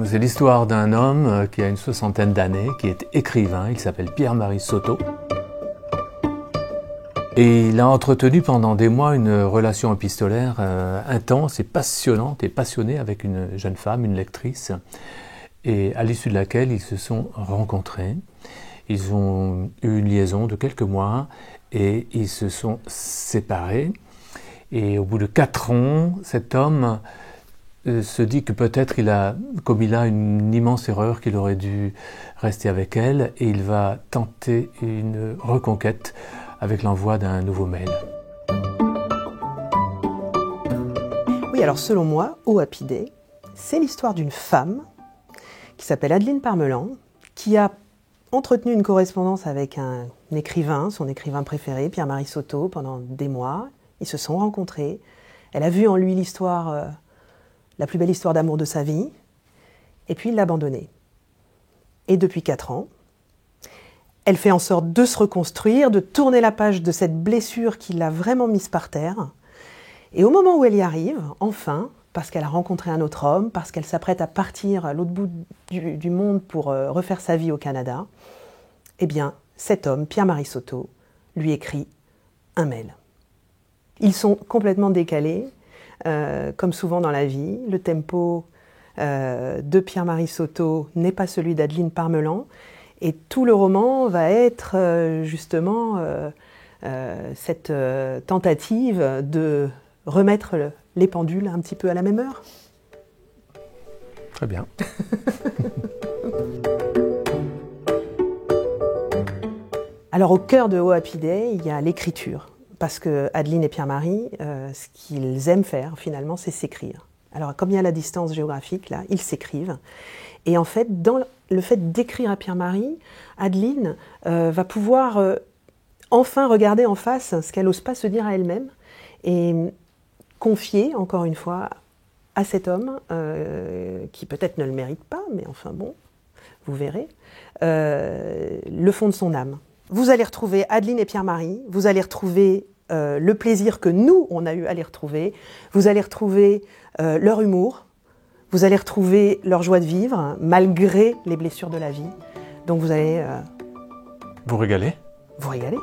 C'est l'histoire d'un homme qui a une soixantaine d'années, qui est écrivain, il s'appelle Pierre-Marie Soto. Et il a entretenu pendant des mois une relation épistolaire intense et passionnante et passionnée avec une jeune femme, une lectrice, et à l'issue de laquelle ils se sont rencontrés. Ils ont eu une liaison de quelques mois et ils se sont séparés. Et au bout de 4 ans, cet homme se dit que peut-être il a commis là une immense erreur, qu'il aurait dû rester avec elle, et il va tenter une reconquête avec l'envoi d'un nouveau mail. Oui, alors selon moi, Oh Happy Day, c'est l'histoire d'une femme qui s'appelle Adeline Parmelan, qui a entretenu une correspondance avec un écrivain, son écrivain préféré, Pierre-Marie Soto, pendant des mois. Ils se sont rencontrés. Elle a vu en lui l'histoire, la plus belle histoire d'amour de sa vie, et puis il l'a abandonnée. Et depuis 4 ans, elle fait en sorte de se reconstruire, de tourner la page de cette blessure qui l'a vraiment mise par terre. Et au moment où elle y arrive, enfin, parce qu'elle a rencontré un autre homme, parce qu'elle s'apprête à partir à l'autre bout du monde pour refaire sa vie au Canada, eh bien, cet homme, Pierre-Marie Soto, lui écrit un mail. Ils sont complètement décalés, comme souvent dans la vie. Le tempo de Pierre-Marie Soto n'est pas celui d'Adeline Parmelan. Et tout le roman va être justement cette tentative de remettre les pendules un petit peu à la même heure. Très bien. Alors au cœur de Oh Happy Day, il y a l'écriture. Parce que Adeline et Pierre-Marie, ce qu'ils aiment faire finalement, c'est s'écrire. Alors comme il y a la distance géographique, là, ils s'écrivent. Et en fait, dans le fait d'écrire à Pierre-Marie, Adeline va pouvoir enfin regarder en face ce qu'elle n'ose pas se dire à elle-même et confier, encore une fois, à cet homme, qui peut-être ne le mérite pas, mais enfin bon, vous verrez, le fond de son âme. Vous allez retrouver Adeline et Pierre-Marie, vous allez retrouver le plaisir que nous, on a eu à les retrouver, vous allez retrouver leur humour, vous allez retrouver leur joie de vivre, malgré les blessures de la vie. Donc vous allez... Vous régalez ? Vous régaler.